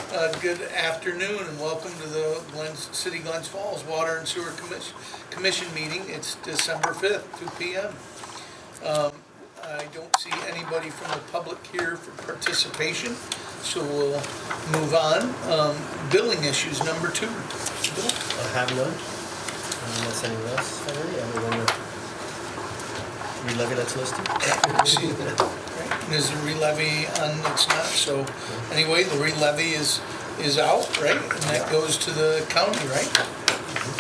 Good afternoon and welcome to the City Glens Falls Water and Sewer Commission meeting. It's December 5th, 2 p.m. I don't see anybody from the public here for participation, so we'll move on. Billing issues, number 2. Bill? I have none, unless anyone else has any, other than the re-levy that's listed. See that? Right. And there's a re-levy on, it's not, so anyway, the re-levy is out, right? And that goes to the county, right?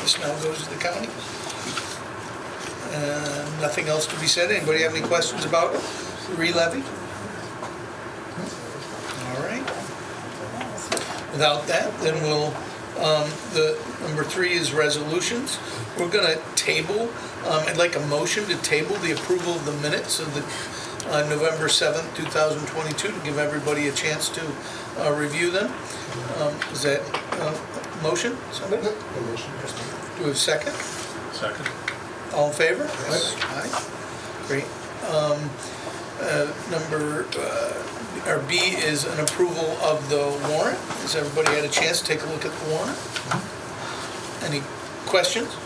This now goes to the county. Nothing else to be said. Anybody have any questions about the re-levy? All right. Without that, then we'll, the number 3 is resolutions. We're gonna table, I'd like a motion to table the approval of the minutes of the November 7th, 2022 to give everybody a chance to review them. Is that motion? Somebody? Motion. Do we have a second? Second. All in favor? Yes. Aye. Great. Number B is an approval of the warrant. Has everybody had a chance to take a look at the warrant? Any questions?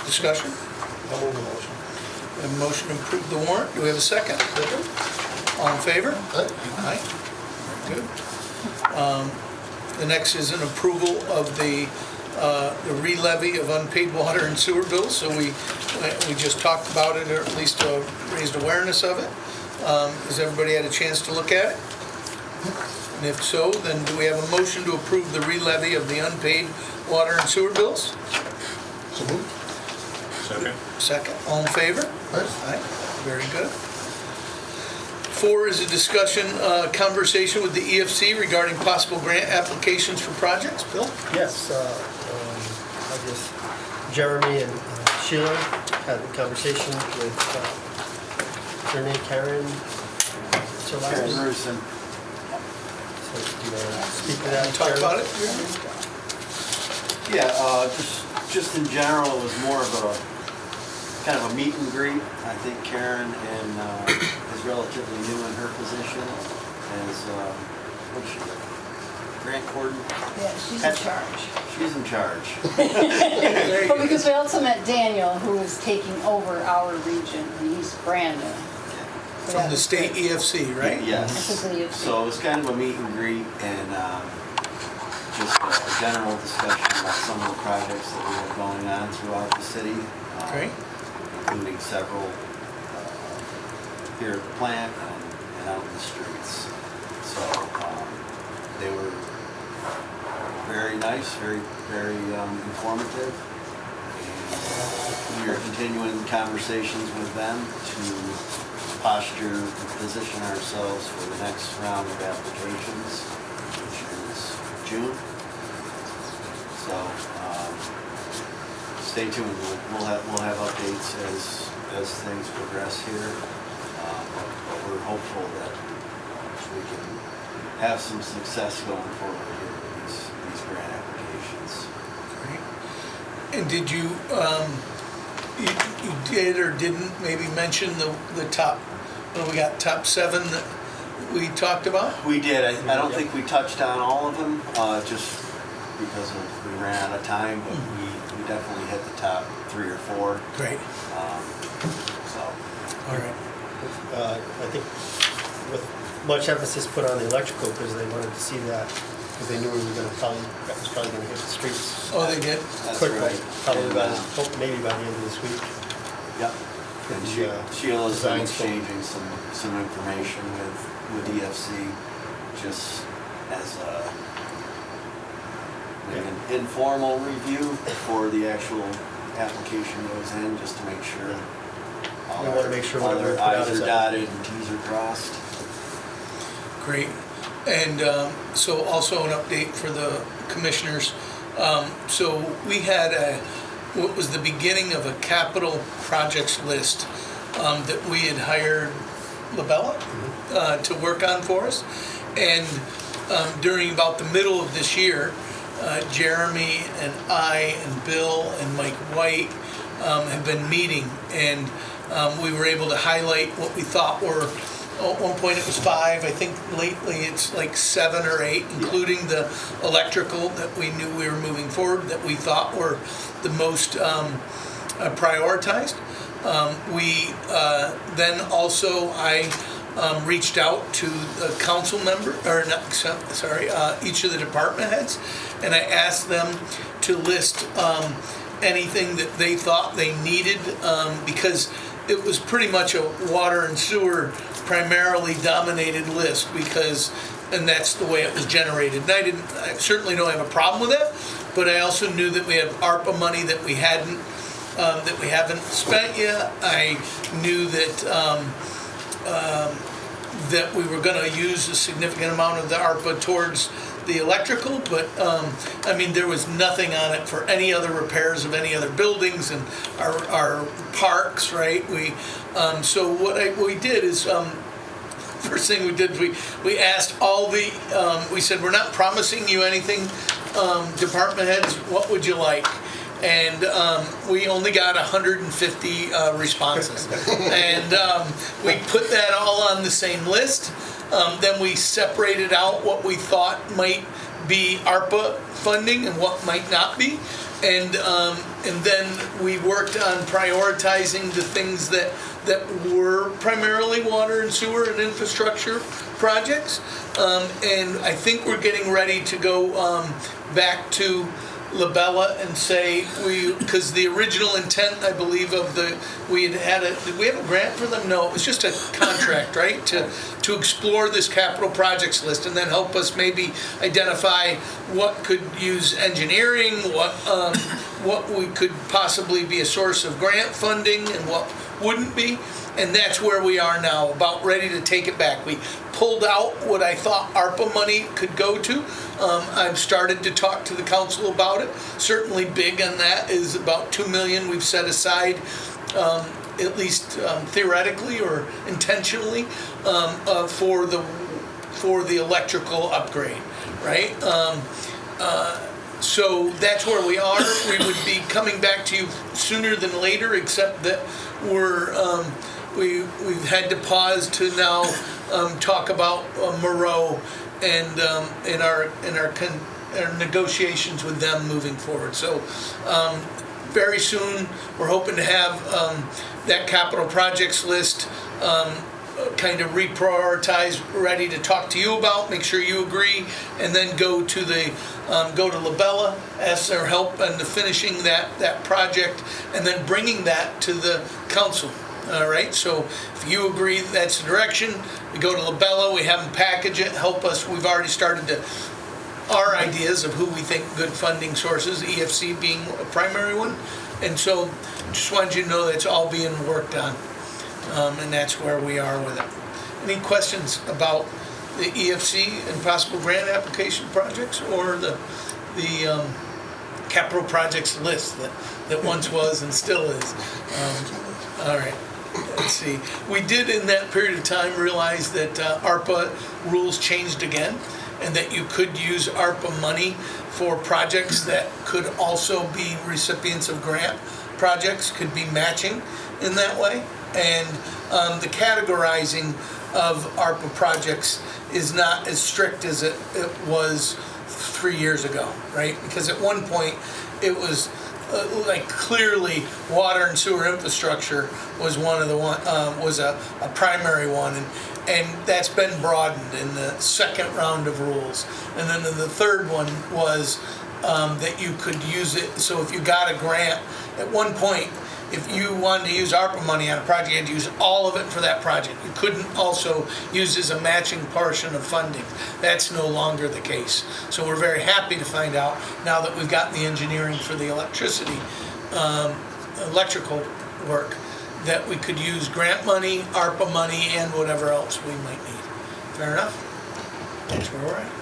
Discussion? I'll move the motion. We have a motion to approve the warrant. Do we have a second? All in favor? Aye. Very good. The next is an approval of the re-levy of unpaid water and sewer bills. So we just talked about it, or at least raised awareness of it. Has everybody had a chance to look at it? And if so, then do we have a motion to approve the re-levy of the unpaid water and sewer bills? So moved. Second. Second. All in favor? Aye. Very good. 4 is a discussion, conversation with the EFC regarding possible grant applications for projects. Bill? Yes, I guess Jeremy and Sheila had a conversation with, her name Karen? Karen Rusin. So do you want to speak to that? Talk about it? Yeah, just in general, it was more of a kind of a meet and greet. I think Karen is relatively new in her position as what's she? Grant coordinator. Yeah, she's in charge. She's in charge. But because we also met Daniel, who is taking over our region, and he's brand new. So From that the was state good. EFC, right? Yes. This is the EFC. So it was kind of a meet and greet and just a general discussion about some of the projects that we have going on throughout the city. Great. Including several here at the plant and out in the streets. So they were very nice, very informative. And we are continuing conversations with them to posture and position ourselves for the next round of applications, which is June. So stay tuned. We'll have updates as things progress here. But we're hopeful that we can have some success going forward here with these grant applications. Great. And did you, you did or didn't maybe mention the top, what do we got, top 7 that we talked about? We did. I don't think we touched on all of them, just because we ran out of time, but we definitely hit the top 3 or 4. Great. So. All right. I think with much emphasis put on the electrical, because they wanted to see that, because they knew we were going to that was probably going to hit the streets. Oh, they did? That's quickly, right. probably And, maybe by the end of this week. Yep. And Sheila's been design scope. exchanging some information with EFC, just as maybe an informal review before the actual application goes in, just to make sure We want to make sure all whatever we their put out I's is are out. dotted and T's are crossed. Great. And so also an update for the commissioners. So we had what was the beginning of a capital projects list that we had hired Labella to work on for us. And during about the middle of this year, Jeremy and I and Bill and Mike White have been meeting, and we were able to highlight what we thought were At one point it was 5, I think lately it's like 7 or 8, including the electrical that we knew we were moving forward, that we thought were the most prioritized. Then also I reached out to the council member, or not, sorry, each of the department heads, and I asked them to list anything that they thought they needed, because it was pretty much a water and sewer primarily dominated list, and that's the way it was generated. And I certainly don't have a problem with that, but I also knew that we have ARPA money that we haven't spent yet. I knew that that we were going to use a significant amount of the ARPA towards the electrical, but I mean, there was nothing on it for any other repairs of any other buildings and our parks, right? So what we did is, first thing we did, we asked all the, we said, we're not promising you anything, department heads, what would you like? And we only got 150 responses. And we put that all on the same list. Then we separated out what we thought might be ARPA funding and what might not be. And then we worked on prioritizing the things that were primarily water and sewer and infrastructure projects. And I think we're getting ready to go back to Labella and say, because the original intent, I believe, of did we have a grant for them? No, it was just a contract, right? To explore this capital projects list and then help us maybe identify what could use engineering, what we could possibly be a source of grant funding and what wouldn't be. And that's where we are now, about ready to take it back. We pulled out what I thought ARPA money could go to. I've started to talk to the council about it. Certainly big on that is about $2 million we've set aside, at least theoretically or intentionally, for the electrical upgrade, right? So that's where we are. We would be coming back to you sooner than later, except that we've had to pause to now talk about Moreau and in our negotiations with them moving forward. So very soon we're hoping to have that capital projects list kind of reprioritized, ready to talk to you about, make sure you agree, and then go to Labella, ask their help in the finishing that project, and then bringing that to the council. All right, so if you agree that's the direction, we go to Labella, we have them package it, help us. We've already started our ideas of who we think good funding sources, EFC being a primary one, and so just wanted you to know that's all being worked on. And that's where we are with it. Any questions about the EFC and possible grant application projects or the capital projects list that once was and still is? All right, let's see. We did in that period of time realize that ARPA rules changed again, and that you could use ARPA money for projects that could also be recipients of grant projects, could be matching in that way. And the categorizing of ARPA projects is not as strict as it was 3 years ago, right? Because at one point it was like clearly water and sewer infrastructure was was a primary one, and that's been broadened in the second round of rules. And then the third one was that you could use it. So if you got a grant at one point, if you wanted to use ARPA money on a project, you had to use all of it for that project. You couldn't also use as a matching portion of funding. That's no longer the case. So we're very happy to find out now that we've got the engineering for the electrical work, that we could use grant money, ARPA money, and whatever else we might need. Fair enough? That's where we're at.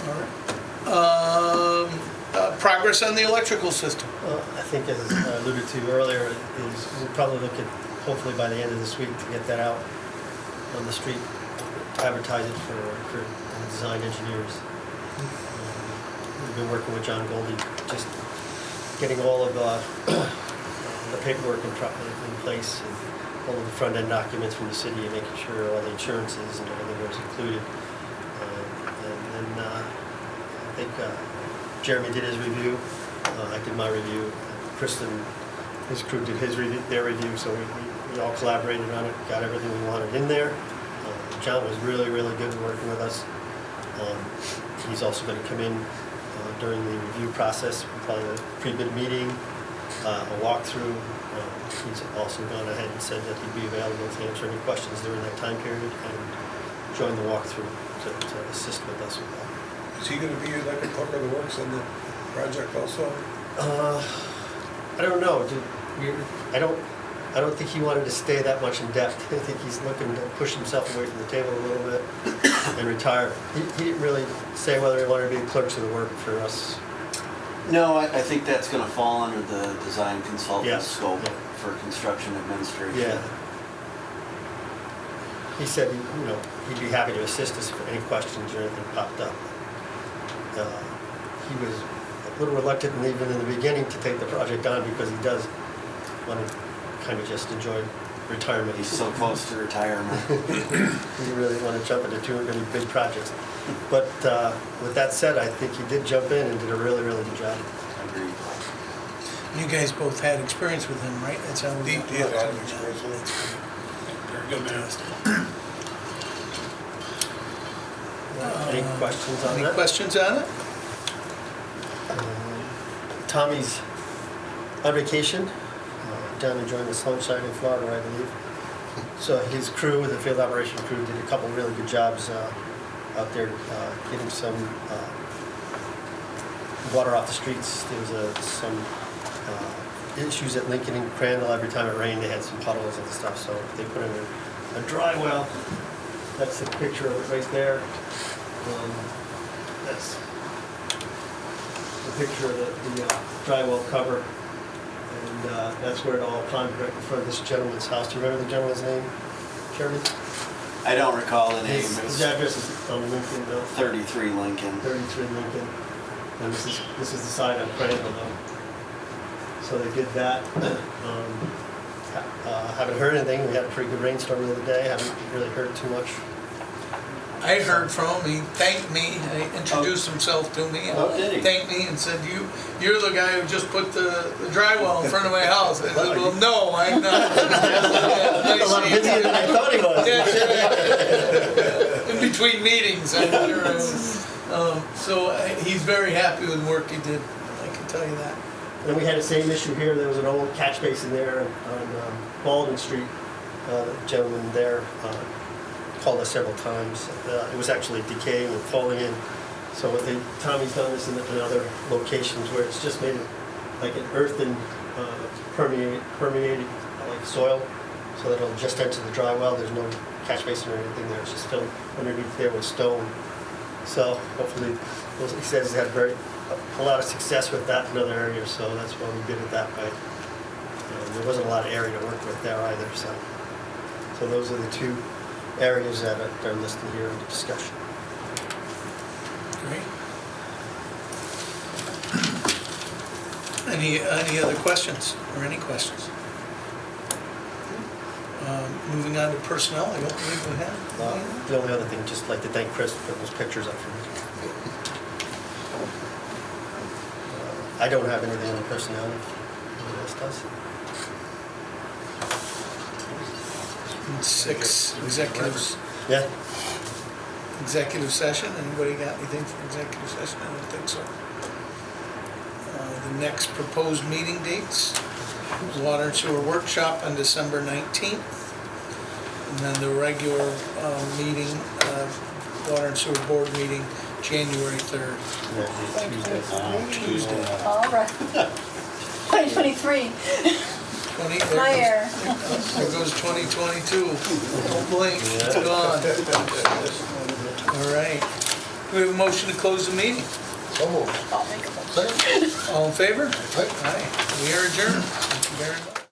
All right. Progress on the electrical system. Well, I think as I alluded to earlier, we'll probably look at, hopefully by the end of this week, to get that out on the street, advertise it for design engineers. We've been working with John Goldie, just getting all of the paperwork in place, and all of the front-end documents from the city and making sure all the insurances and everything was included. And then I think Jeremy did his review, I did my review, Kristen, his crew did their review, so we all collaborated on it, got everything we wanted in there. John was really, really good at working with us. He's also going to come in during the review process, probably a pre-bid meeting, a walkthrough. He's also gone ahead and said that he'd be available to answer any questions during that time period and join the walkthrough to assist with us with that. Is he gonna be like a clerk of the works on the project also? I don't know. I don't think he wanted to stay that much in depth. I think he's looking to push himself away from the table a little bit and retire. He didn't really say whether he wanted to be clerk of the work for us. No, I think that's gonna fall under the design consultant Yeah, scope yeah. for construction administration. Yeah. He said, he'd be happy to assist us if any questions or anything popped up. He was a little reluctant, and even in the beginning, to take the project on because he does want to kind of just enjoy retirement. He's so close to retirement. He really want to jump into too many big projects. But with that said, I think he did jump in and did a really, really good job. Agreed. You guys both had experience with him, right? That's how we He got had to a lot of know. experience with it. Very good man. Any questions on Any that? questions on it? Tommy's on vacation, down enjoying the sunshine in Florida, I believe. So his crew, the field operation crew, did a couple really good jobs out there getting some water off the streets. There was some issues at Lincoln and Crandall. Every time it rained, they had some puddles and stuff. So they put in a dry well. That's the picture of it right there. That's the picture of the dry well cover. And that's where it all climbed right in front of this gentleman's house. Do you remember the gentleman's name, Jeremy? I don't recall the name. His, It his was address is on Lincoln, though. 33 Lincoln. 33 Lincoln. And this is the side on Crandall, though. So they did that. Haven't heard anything. We had a pretty good rainstorm the other day. Haven't really heard too much. I heard from him, he thanked me, he introduced himself to me, and Oh, did he? thanked me and said, you're the guy who just put the dry well in front of my house. I said, well, no, I'm not. He's a lot busier than I thought he was. Yeah, in between meetings, I'm sure. So he's very happy with the work he did, I can tell you that. And we had the same issue here. There was an old catch basin there on Baldwin Street. The gentleman there called us several times. It was actually decaying and falling in. So Tommy's done this in other locations where it's just made like an earthen permeated like soil, so that it'll just enter the dry well. There's no catch basin or anything there. It's just filled underneath there with stone. So hopefully, he says he's had a lot of success with that in other areas. So that's why we did it that way. There wasn't a lot of area to work with there either. So those are the two areas that are listed here in the discussion. Great. Any other questions, or any questions? Moving on to personnel, I don't believe we have. The only other thing, just like to thank Chris for putting those pictures up for me. I don't have anything on the personnel. Anyone else does? 6 executives. Yeah. Executive session, anybody got anything for executive session? I don't think so. The next proposed meeting dates, water and sewer workshop on December 19th. And then the regular meeting, water and sewer board meeting, January 3rd. Tuesday. All right. 2023. 20, My error. There goes 2022. Don't blink, it's gone. All right. Do we have a motion to close the meeting? So moved. I'll make a motion. All in favor? Aye. We are adjourned. Thank you very much.